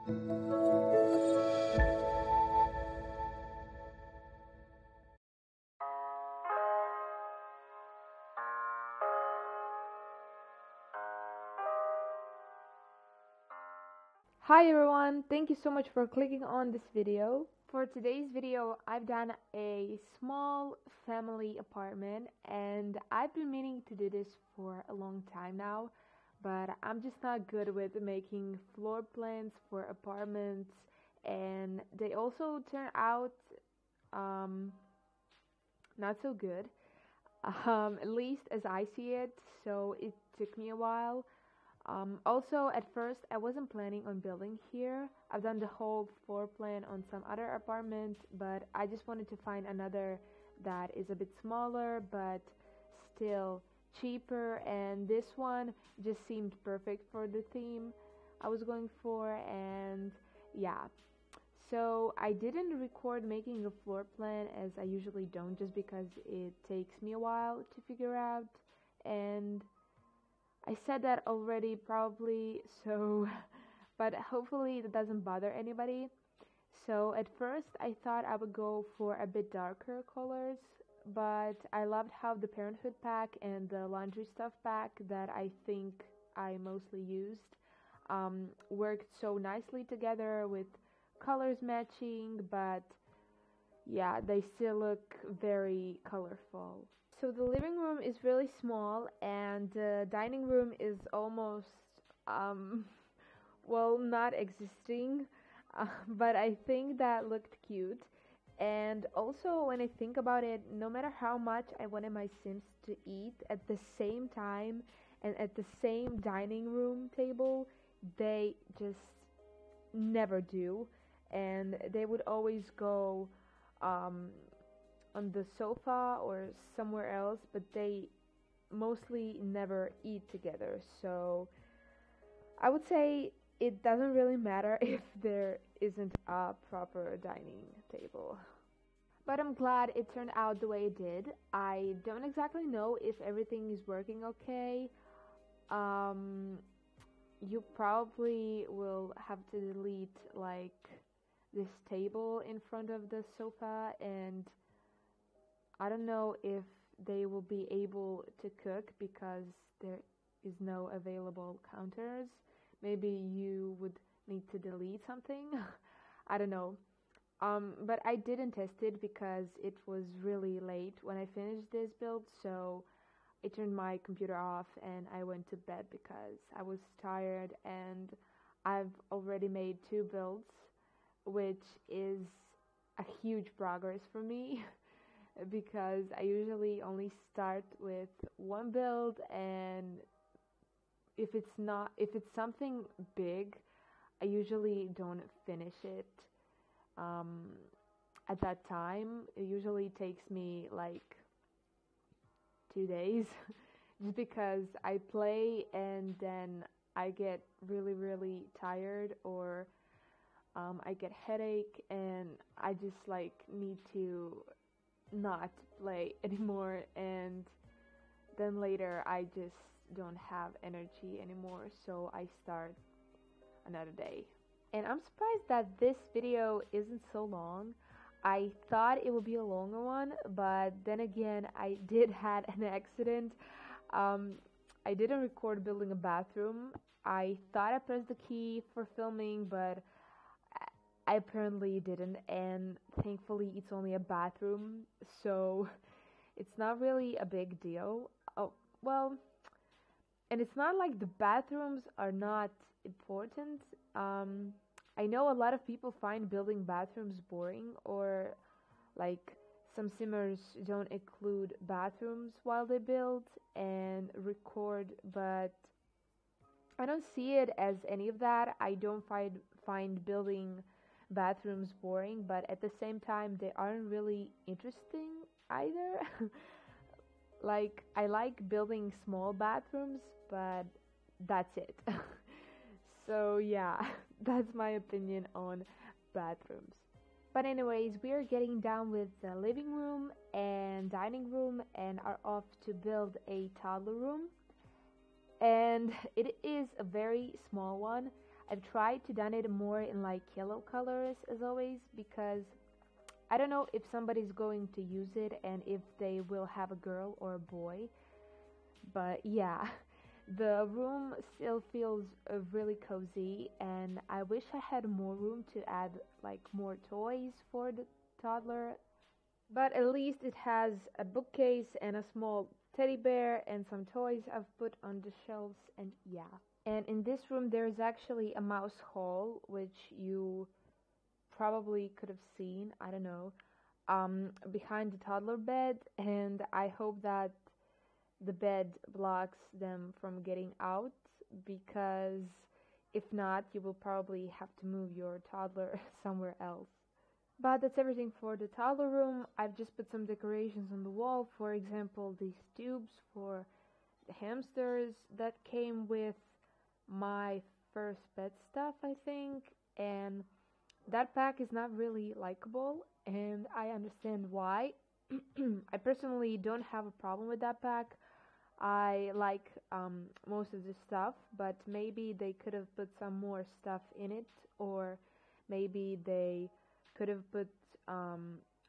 Hi everyone, thank you so much for clicking on this video. For today's video, I've done a small family apartment and I've been meaning to do this for a long time now, but I'm just not good with making floor plans for apartments, and they also turn out not so good, at least as I see it, so it took me a while. Also, at first, I wasn't planning on building here. I've done the whole floor plan on some other apartment, but I just wanted to find another that is a bit smaller, but still cheaper, and this one just seemed perfect for the theme I was going for, and yeah. So I didn't record making a floor plan as I usually don't, just because it takes me a while to figure out, and I said that already probably, so but hopefully that doesn't bother anybody. So at first I thought I would go for a bit darker colors, but I loved how the Parenthood pack and the laundry stuff pack that I think I mostly used worked so nicely together with colors matching, but yeah, they still look very colorful. So the living room is really small and the dining room is almost, well, not existing, but I think that looked cute. And also, when I think about it, no matter how much I wanted my Sims to eat at the same time and at the same dining room table, they just never do. And they would always go on the sofa or somewhere else, but they mostly never eat together. So I would say it doesn't really matter if there isn't a proper dining table. But I'm glad it turned out the way it did. I don't exactly know if everything is working okay. You probably will have to delete like this table in front of the sofa, and I don't know if they will be able to cook because there is no available counters. Maybe you would need to delete something. I don't know. But I didn't test it because it was really late when I finished this build, so I turned my computer off and I went to bed because I was tired, and I've already made 2 builds, which is a huge progress for me because I usually only start with 1 build, and if it's something big, I usually don't finish it at that time. It usually takes me like 2 days just because I play and then I get really tired, or I get headache and I just like need to not play anymore, and then later I just don't have energy anymore, so I start another day. And I'm surprised that this video isn't so long. I thought it would be a longer one, but then again I did had an accident. I didn't record building a bathroom. I thought I pressed the key for filming, but I apparently didn't, and thankfully it's only a bathroom, so it's not really a big deal. Oh, well, and it's not like the bathrooms are not important. I know a lot of people find building bathrooms boring, or like some simmers don't include bathrooms while they build and record, but I don't see it as any of that. I don't find building bathrooms boring, but at the same time they aren't really interesting either. Like, I like building small bathrooms, but that's it. So yeah, that's my opinion on bathrooms. But anyways, we are getting down with the living room and dining room and are off to build a toddler room. And it is a very small one. I've tried to done it more in like yellow colors as always, because I don't know if somebody's going to use it and if they will have a girl or a boy. But yeah, the room still feels really cozy, and I wish I had more room to add like more toys for the toddler. But at least it has a bookcase and a small teddy bear and some toys I've put on the shelves, and yeah. And in this room there's actually a mouse hole, which you probably could have seen, I don't know, behind the toddler bed, and I hope that the bed blocks them from getting out, because if not, you will probably have to move your toddler somewhere else. But that's everything for the toddler room. I've just put some decorations on the wall, for example these tubes for the hamsters that came with my first pet stuff, I think, and that pack is not really likable, and I understand why. I personally don't have a problem with that pack. I like most of the stuff, but maybe they could have put some more stuff in it, or maybe they could have put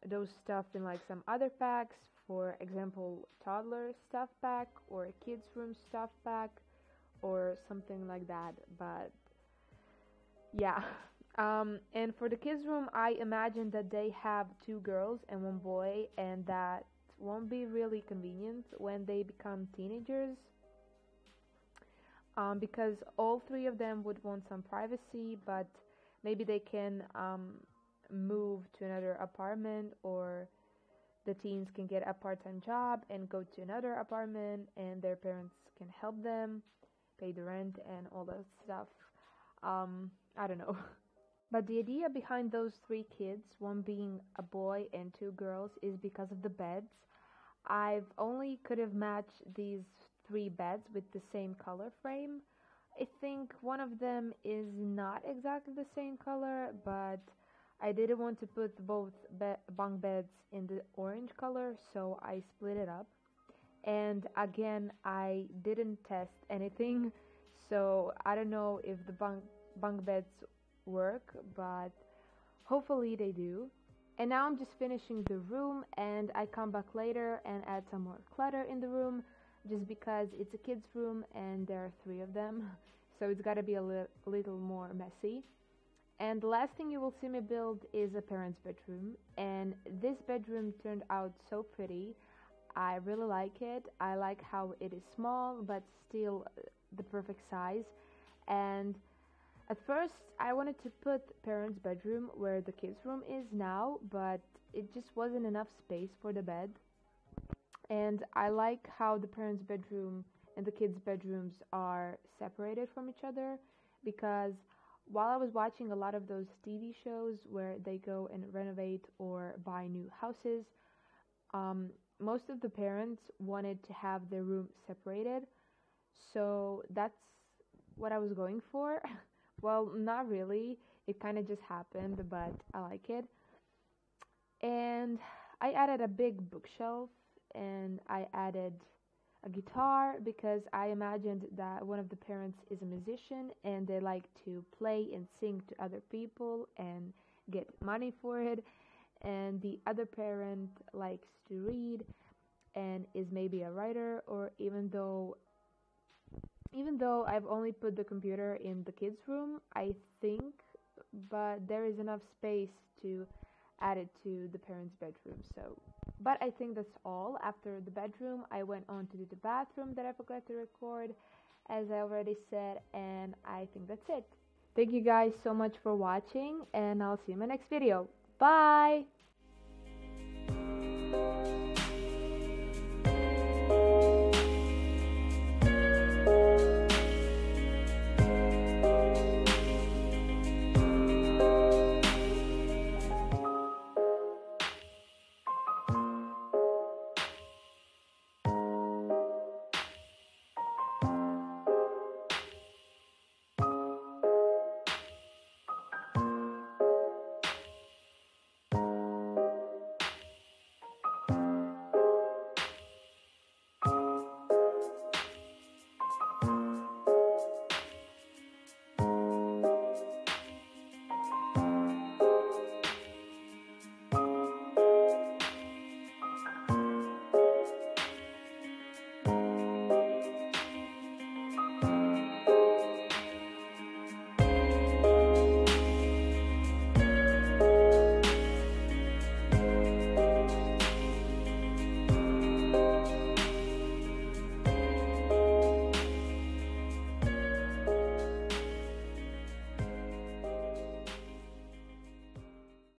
those stuff in like some other packs, for example toddler stuff pack or a kids room stuff pack or something like that. But yeah. And for the kids room, I imagine that they have 2 girls and 1 boy, and that won't be really convenient when they become teenagers, because all 3 of them would want some privacy, but maybe they can move to another apartment, or the teens can get a part-time job and go to another apartment, and their parents can help them pay the rent and all that stuff. I don't know. But the idea behind those 3 kids, 1 being a boy and 2 girls, is because of the beds. I've only could have matched these 3 beds with the same color frame. I think one of them is not exactly the same color, but I didn't want to put both bunk beds in the orange color, so I split it up. And again, I didn't test anything, so I don't know if the bunk beds work, but hopefully they do. And now I'm just finishing the room, and I come back later and add some more clutter in the room, just because it's a kids room and there are 3 of them, so it's gotta be a little more messy. And the last thing you will see me build is a parent's bedroom, and this bedroom turned out so pretty. I really like it. I like how it is small but still the perfect size. And at first I wanted to put parents' bedroom where the kids' room is now, but it just wasn't enough space for the bed. And I like how the parents' bedroom and the kids' bedrooms are separated from each other, because while I was watching a lot of those TV shows where they go and renovate or buy new houses, most of the parents wanted to have their room separated. So that's what I was going for. Well, not really. It kind of just happened, but I like it. And I added a big bookshelf, and I added a guitar, because I imagined that one of the parents is a musician and they like to play and sing to other people and get money for it, and the other parent likes to read and is maybe a writer, or even though I've only put the computer in the kids' room, I think, but there is enough space to add it to the parents' bedroom. So, but I think that's all. After the bedroom, I went on to do the bathroom that I forgot to record, as I already said, and I think that's it. Thank you guys so much for watching, and I'll see you in my next video. Bye!